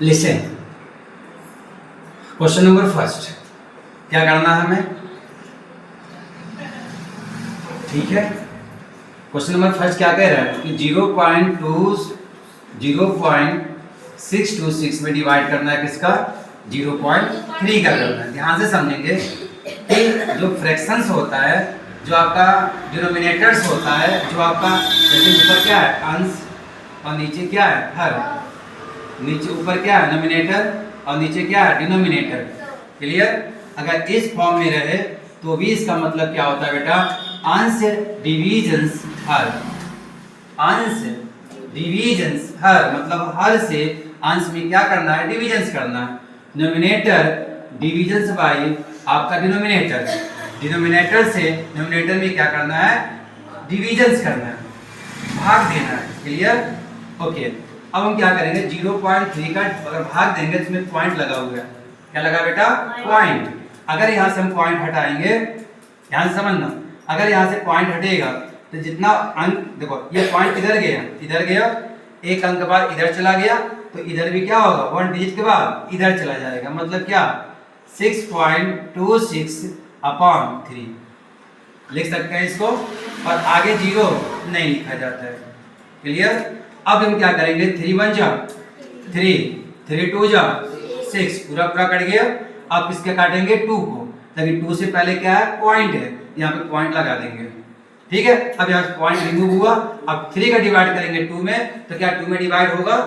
Listen, question number first क्या करना है हमें, ठीक है। क्वेश्चन नंबर फर्स्ट क्या कह रहा है कि 0.626 में डिवाइड करना है किसका, 0.3 का करना है। ध्यान से समझेंगे कि जो फ्रैक्शंस होता है, जो आपका डिनोमिनेटर्स होता है, जो आपका जैसे ऊपर क्या है अंश और नीचे क्या है हर, नीचे ऊपर क्या है नोमिनेटर और नीचे क्या है डिनोमिनेटर, क्लियर। अगर इस फॉर्म में रहे तो भी इसका मतलब क्या होता है बेटा, अंश डिविजन्स हर, अंश डिविजन्स हर मतलब हर से अंश में क्या करना है, डिविजन्स करना है। नोमिनेटर डिविजन्स बाय आपका डिनोमिनेटर, डिनोमिनेटर से नोमिनेटर में क्या करना है, डिविजन्स करना है, भाग देना है, क्लियर ओके। अब हम क्या करेंगे 0.3 का अगर भाग देंगे तो इसमें पॉइंट लगा हुआ है, क्या लगा बेटा पॉइंट। अगर यहाँ से हम पॉइंट हटाएंगे, ध्यान से समझना, अगर यहाँ से पॉइंट हटेगा तो जितना अंक देखो ये पॉइंट इधर गया, इधर गया, एक अंक के बाद इधर चला गया तो इधर भी क्या होगा 1 डिजिट के बाद इधर चला जाएगा, मतलब क्या 6.26/3 लिख सकते हैं इसको, और आगे 0 नहीं लिखा जाता है, क्लियर। अब हम क्या करेंगे 3 1 जा 3, 3 2 जा 6, पूरा पूरा कट गया। अब किसके काटेंगे 2 को, ताकि 2 से पहले क्या है पॉइंट है, यहाँ पे पॉइंट लगा देंगे, ठीक है। अब यहाँ पॉइंट रिमूव हुआ, अब 3 का डिवाइड करेंगे 2 में तो क्या 2 में डिवाइड होगा,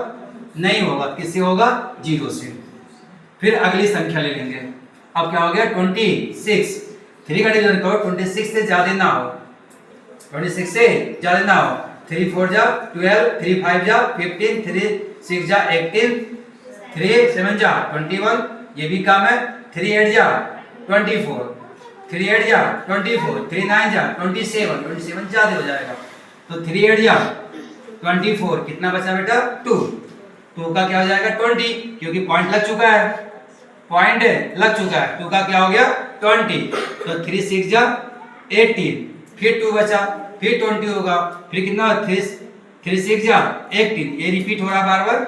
नहीं होगा, किससे होगा 0 से। फिर अगली संख्या ले लेंगे, अब क्या हो गया 26, 3 का डिवाइड करो 26 से ज्यादा ना हो, 26 से ज्यादा ना हो, 3 4 जा 12, 3 5 जा 15, 3 6 जा 18, 3 7 जा 21, ये भी काम है, 3 8 जा 24, 3 8 जा 24, 3 9 जा 27, 27 ज्यादा हो जाएगा तो 3 8 जा 24, कितना बचा बेटा 2, 2 का क्या हो जाएगा 20, क्योंकि पॉइंट लग चुका है, पॉइंट लग चुका है, 2 का क्या हो गया 20, तो 3 6 जा 18, फिर 2 बचा, फिर 20 होगा, फिर कितना 3 6 जा 18, ये रिपीट हो रहा बार बार,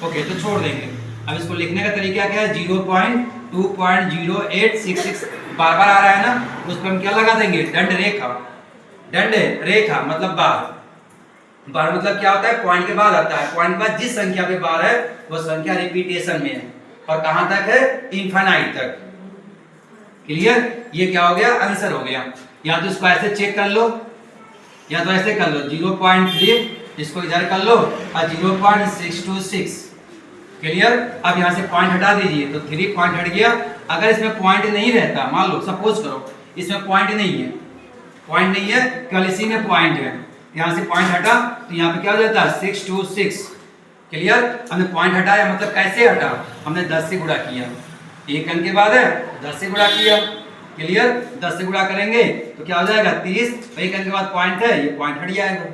ओके तो छोड़ देंगे। अब इसको लिखने का तरीका क्या है 0.2.0866 बार बार आ रहा है ना, उस पर हम क्या लगा देंगे दंड रेखा, दंड रेखा मतलब बार, बार मतलब क्या होता है पॉइंट के बाद आता है, पॉइंट के बाद जिस संख्या पे बार है वो संख्या रिपीटेशन में है, और कहां तक है इनफाइनाइट तक, क्लियर। ये क्या हो गया आंसर हो गया, या तो इसको ऐसे चेक कर लो या तो ऐसे कर लो 0.3 इसको इधर कर लो और 0.626, क्लियर। अब यहाँ से पॉइंट हटा दीजिए तो 3 पॉइंट हट गया। अगर इसमें पॉइंट नहीं रहता, मान लो सपोज करो इसमें पॉइंट नहीं है, पॉइंट नहीं है केवल इसी में पॉइंट है, यहाँ से पॉइंट हटा तो यहाँ पे क्या हो जाता है 626, क्लियर। हमने पॉइंट हटाया मतलब कैसे हटा, हमने 10 से गुणा किया, एक अंक के बाद है 10 से गुणा किया, क्लियर। 10 से गुणा करेंगे तो क्या हो जाएगा 30, एक अंक के बाद पॉइंट है, ये पॉइंट हट जाएगा,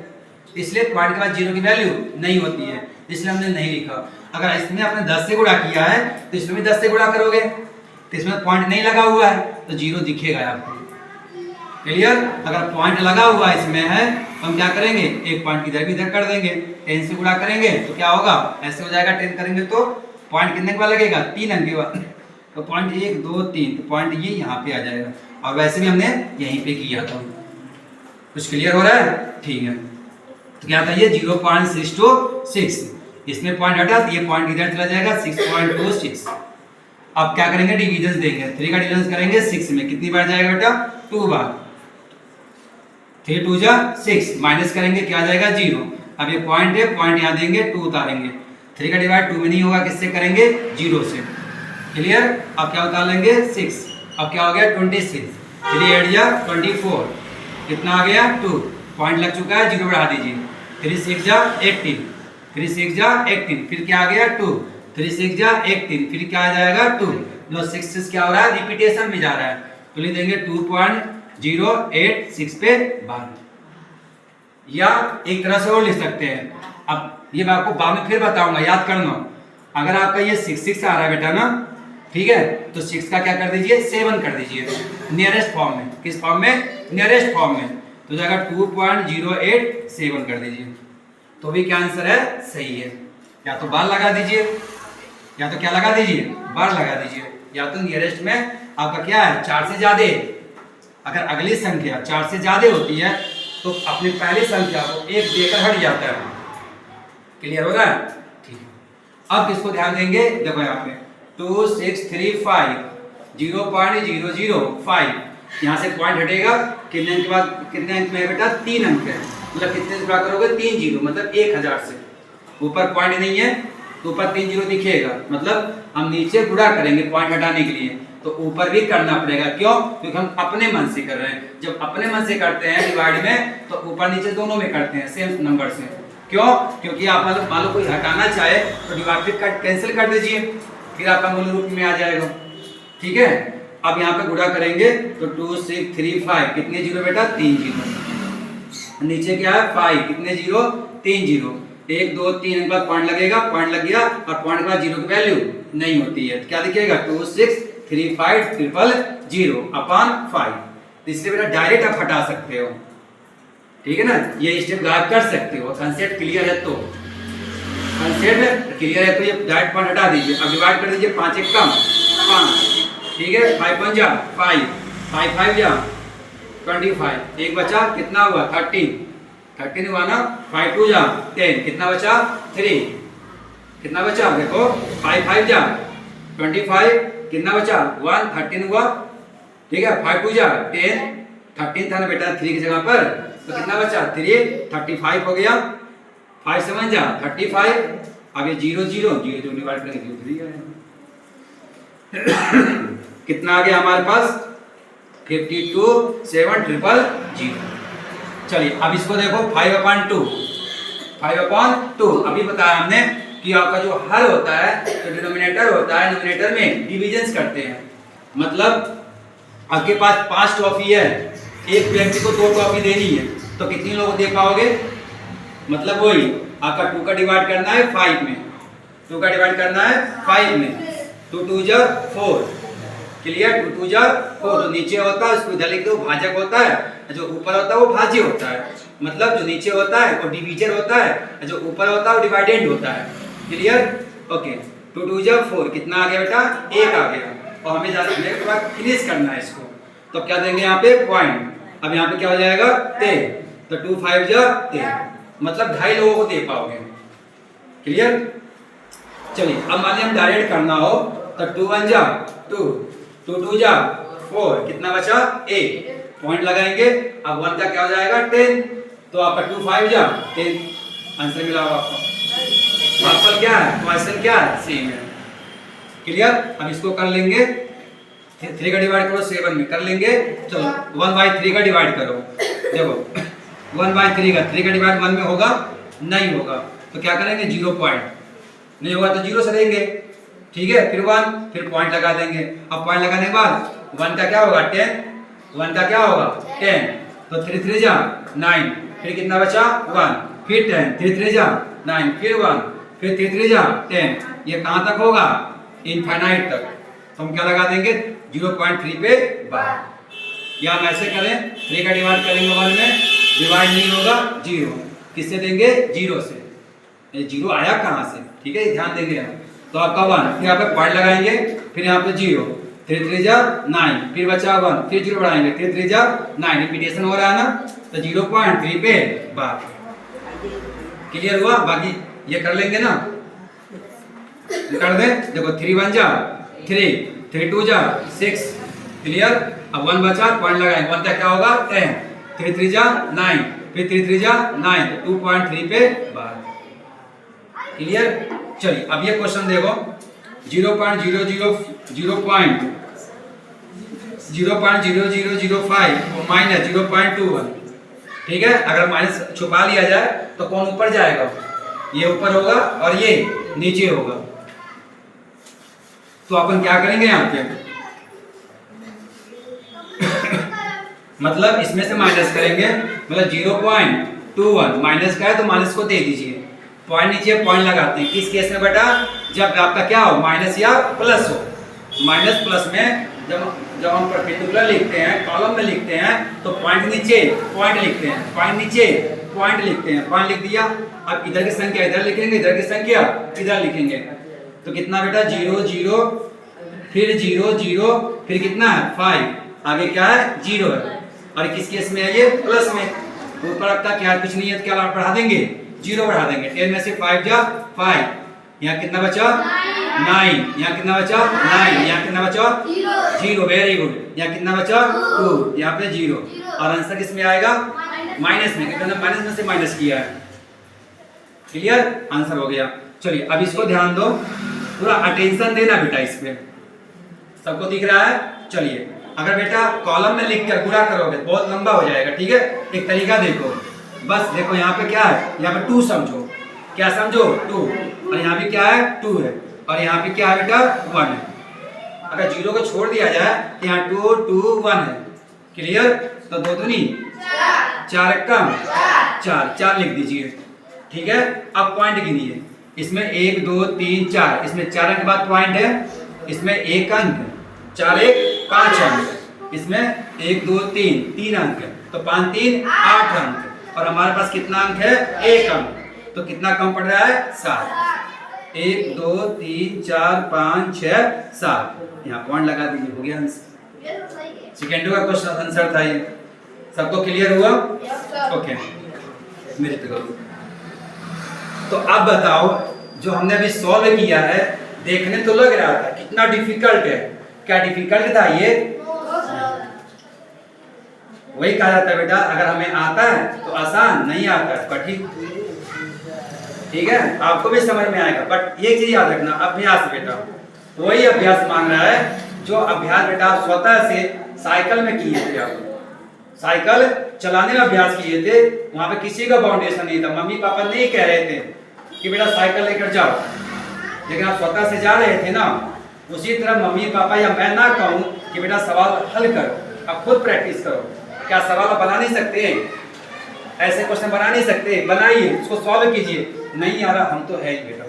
इसलिए पॉइंट के बाद 0 की वैल्यू नहीं होती है, इसलिए हमने नहीं लिखा। अगर इसमें आपने 10 से गुणा किया है तो इसमें भी 10 से गुणा करोगे तो इसमें पॉइंट नहीं लगा हुआ है तो 0 दिखेगा आपको, क्लियर। अगर पॉइंट लगा हुआ इसमें है तो हम क्या करेंगे एक पॉइंट इधर भी इधर कर देंगे, 10 से गुणा करेंगे तो क्या होगा ऐसे हो जाएगा, 10 करेंगे तो पॉइंट कितने के बाद लगेगा 3 अंक के बाद, तो पॉइंट 1 2 3, तो पॉइंट ये यहाँ पे आ जाएगा, और वैसे भी हमने यहीं पे किया था। कुछ क्लियर हो रहा है, ठीक है। तो क्या था ये 0.626, इसमें पॉइंट हटा तो ये पॉइंट इधर चला जाएगा 6.26। अब क्या करेंगे डिविजन देंगे, 3 का डिविजन करेंगे 6 में, कितनी बार जाएगा बेटा 2 बार, 3 2 जा 6, माइनस करेंगे क्या आ जाएगा 0। अब ये पॉइंट है, पॉइंट यहाँ देंगे 2 उतारेंगे, 3 का डिवाइड 2 में नहीं होगा, किससे करेंगे 0 से, क्लियर। अब क्या उतार लेंगे 6, अब क्या हो गया 26, 3 8 जा 24, कितना आ गया 2, पॉइंट लग चुका है 0 बढ़ा दीजिए, 3 6 जा 18, 3 6 जा 18, फिर क्या आ गया 2, 3 6 जा 18, फिर क्या आ जाएगा 2, जो 6 क्या हो रहा है रिपीटेशन में जा रहा है, तो लिख देंगे 2.086 पे 12, या एक तरह से और लिख सकते हैं। अब ये मैं आपको बाद में फिर बताऊंगा, याद करना। अगर आपका ये 6 6 आ रहा है बेटा ना, ठीक है, तो 6 का क्या कर दीजिए 7 कर दीजिए नियरेस्ट फॉर्म में, किस फॉर्म में नियरेस्ट फॉर्म में, तो जाएगा 2.087 कर दीजिए, तो भी क्या आंसर है सही है, या तो बार लगा दीजिए या तो क्या लगा दीजिए, बार लगा दीजिए, या तो नियरेस्ट में आपका क्या है 4 से ज्यादा। अगर अगली संख्या 4 से ज्यादा होती है तो अपनी पहली संख्या को 1 देकर हट जाता है। क्लियर हो रहा है? ठीक है, अब किसको ध्यान देंगे, देखो यहाँ पे 2 6 3 5 0.005, यहाँ से पॉइंट हटेगा, कितने अंक के बाद कितने अंक में है बेटा, 3 अंक है, मतलब कितने से गुणा करोगे, 3 जीरो, मतलब 1000 से। ऊपर पॉइंट नहीं है तो ऊपर 3 जीरो दिखेगा, मतलब हम नीचे गुणा करेंगे पॉइंट हटाने के लिए, तो ऊपर भी करना पड़ेगा। क्यों? क्योंकि हम अपने मन से कर रहे हैं। जब अपने मन से करते हैं डिवाइड में तो ऊपर नीचे दोनों में करते हैं सेम नंबर से। क्यों? क्योंकि आप मान लो कोई हटाना चाहे तो डिवाइड कट कैंसिल कर दीजिए, फिर आपका मूल रूप में आ जाएगा। ठीक है, अब यहाँ पे गुणा करेंगे तो 2 6 3 5 कितने जीरो बेटा, 3 जीरो। नीचे क्या है 5, कितने जीरो, 3 जीरो। 1 2 3 के बाद पॉइंट लगेगा, पॉइंट लग गया और पॉइंट के बाद जीरो की वैल्यू नहीं होती है, तो क्या लिखिएगा 2 6 3 5 000 अपॉन 5। इससे बेटा डायरेक्ट आप हटा सकते हो, ठीक है ना, ये स्टेप गायब कर सकते हो। कंसेप्ट क्लियर है तो, कंसेप्ट क्लियर है तो ये डायरेक्ट पॉइंट हटा दीजिए। अब डिवाइड कर दीजिए, 5 एक कम 5, ठीक है, 5 5 जा 5, 5 5 जा 25, एक बचा, कितना हुआ 13 हुआ ना, 5 2 जा 10, कितना बचा 3, कितना बचा देखो 5 5 जा 25, कितना बचा 1, 13 हुआ, ठीक है, 5 2 जा 10, 13 था ना बेटा 3 की जगह पर, तो कितना बचा 3, 35 हो गया, 5 7 जा 35, अब ये 0 0 0 जो डिवाइड करेंगे 3 आएगा। कितना आ गया हमारे पास 52 7 000। चलिए अब इसको देखो 5/2, 5/2 अभी बताया हमने कि आपका जो हर होता है तो डिनोमिनेटर होता है, डिनोमिनेटर में डिविजन्स करते हैं। मतलब आपके पास 5 टॉफी है, एक व्यक्ति को 2 टॉफी देनी है, तो कितनी लोगों को दे पाओगे, मतलब वही आपका 2 का डिवाइड करना है 5 में, 2 का डिवाइड करना है 5 में, 2 2 जा 4, क्लियर, 2 2 जा 4, जो नीचे होता है उसको इधर लिख दो, भाजक होता है, जो ऊपर होता है वो भाज्य होता है, मतलब जो नीचे होता है वो डिवीजर होता है, जो ऊपर होता है वो डिवाइडेंड होता है। क्लियर, ओके, 2 2 जा 4, कितना आ गया बेटा 1 आ गया, और हमें थोड़ा फिनिश करना है इसको, तो क्या देंगे यहाँ पे पॉइंट। अब यहाँ पे क्या हो जाएगा 10, तो 2 5 जा 10, मतलब 2.5 लोगों को दे पाओगे। क्लियर, चलिए अब मान लीजिए हम डायरेक्ट करना हो तो 2 1 जा 2, 2 2 जा 4, कितना बचा 1, पॉइंट लगाएंगे, अब 1 का क्या हो जाएगा 10, तो आपका 2 5 जा 10, आंसर मिला होगा आपको। आपका क्या है क्वेश्चन, क्या है सेम है। क्लियर, अब इसको कर लेंगे, 3 का डिवाइड करो 7 में कर लेंगे, चलो 1/3 का डिवाइड करो, देखो 1/3 का 3 का डिवाइड 1 में होगा, नहीं होगा तो क्या करेंगे 0 पॉइंट, नहीं होगा तो 0 से देंगे, ठीक है, फिर 1, फिर पॉइंट लगा देंगे। अब पॉइंट लगाने के बाद 1 का क्या होगा 10, 1 का क्या होगा 10, तो 3 3 जा 9, फिर कितना बचा 1, फिर 10, 3 3 जा 9, फिर 1, फिर 3 3 जा 10, ये कहाँ तक होगा इनफाइनाइट तक, तो हम क्या लगा देंगे 0.3 पे बार, या हम ऐसे करें 3 का डिवाइड करेंगे 1 में, डिवाइड नहीं होगा 0, किससे देंगे 0 से, ये 0 आया कहाँ से, ठीक है, ध्यान देंगे हम, तो आपका 1, फिर यहाँ पे पॉइंट लगाएंगे, फिर यहाँ पे 0, 3 3 जा 9, फिर बचा 1, फिर 0 बढ़ाएंगे, 3 3 जा 9, रिपीटेशन हो रहा है ना, तो 0.3 पे बार। क्लियर हुआ, बाकी ये कर लेंगे ना, कर दे, देखो 3 1 जा 3, 3 2 जा 6, क्लियर, अब 1 बचा, पॉइंट लगाएंगे, 1 का क्या होगा 10, 3 3 जा 9, फिर 3 3 जा 9, तो 2.3 पे बार। क्लियर, चलिए अब ये क्वेश्चन देखो 0.0005 माइनस 0.21, ठीक है, अगर माइनस छुपा लिया जाए तो कौन ऊपर जाएगा, ये ऊपर होगा और ये नीचे होगा, तो अपन क्या करेंगे यहाँ पे मतलब इसमें से माइनस करेंगे, मतलब 0.21 माइनस का है तो माइनस को दे दीजिए, पॉइंट नीचे पॉइंट लगाते हैं, किस केस में बेटा, जब आपका क्या हो माइनस या प्लस हो, माइनस प्लस में जब हम परपेंडिकुलर लिखते हैं, कॉलम में लिखते हैं, तो पॉइंट नीचे पॉइंट लिखते हैं, पॉइंट नीचे पॉइंट लिखते हैं, पॉइंट लिख दिया, अब इधर की संख्या इधर लिखेंगे, इधर की संख्या इधर लिखेंगे, तो कितना बेटा 0 0 फिर 0 0 फिर कितना है 5, आगे क्या है 0 है। और किस केस में है ये प्लस में, ऊपर आपका क्या कुछ नहीं है तो क्या बढ़ा देंगे 0 बढ़ा देंगे। 10 में से 5 जा 5, यहाँ कितना बचा 9, यहाँ कितना बचा 9, यहाँ कितना बचा 0, वेरी गुड। यहाँ कितना बचा 2, यहाँ पे 0। और आंसर किस में आएगा माइनस में, क्योंकि माइनस में से माइनस किया है। क्लियर, आंसर हो गया। चलिए अब इसको ध्यान दो, पूरा अटेंशन देना बेटा इस पे, सबको दिख रहा है। चलिए अगर बेटा कॉलम में लिख कर गुणा करोगे बहुत लंबा हो जाएगा, ठीक है। एक तरीका देखो, बस देखो यहाँ पे क्या है, यहाँ पे 2 समझो, क्या समझो 2, और यहाँ पे क्या है 2 है, और यहाँ पे क्या है बेटा 1 है। अगर 0 को छोड़ दिया जाए तो यहाँ 2 2 1 है। क्लियर, तो 2 दूनी 4 कम 4 लिख दीजिए, ठीक है। अब पॉइंट गिनिए, इसमें 1 2 3 4, इसमें 4 अंक बाद पॉइंट है, इसमें 1 अंक, 4 1 5 अंक, इसमें 1 2 3 अंक, तो 5 3 8 अंक, और हमारे पास कितना अंक है 1 अंक, तो कितना कम पड़ रहा है 7। 1 2 3 4 5 6 7, यहाँ पॉइंट लगा दीजिए, हो गया आंसर। सेकेंड का क्वेश्चन आंसर था ये, सबको क्लियर हुआ? ओके, मेरे पे करो। तो अब बताओ, जो हमने अभी सॉल्व किया है, देखने तो लग रहा था कितना डिफिकल्ट है, क्या डिफिकल्ट था ये? वही कहा जाता है बेटा, अगर हमें आता है तो आसान, नहीं आता है कठिन, ठीक है। आपको भी समझ में आएगा, बट ये चीज याद रखना, अभ्यास बेटा, वही अभ्यास मांग रहा है जो अभ्यास बेटा आप स्वतः से साइकिल में किए थे। आप साइकिल चलाने में अभ्यास किए थे, वहां पे किसी का फाउंडेशन नहीं था, मम्मी पापा नहीं कह रहे थे कि बेटा साइकिल लेकर जाओ, लेकिन आप स्वतः से जा रहे थे ना। उसी तरह मम्मी पापा या मैं ना कहूँ कि बेटा सवाल हल करो, आप खुद प्रैक्टिस करो। क्या सवाल आप बना नहीं सकते? ऐसे क्वेश्चन बना नहीं सकते? बनाइए, उसको सॉल्व कीजिए। नहीं आ रहा, हम तो है ही बेटा।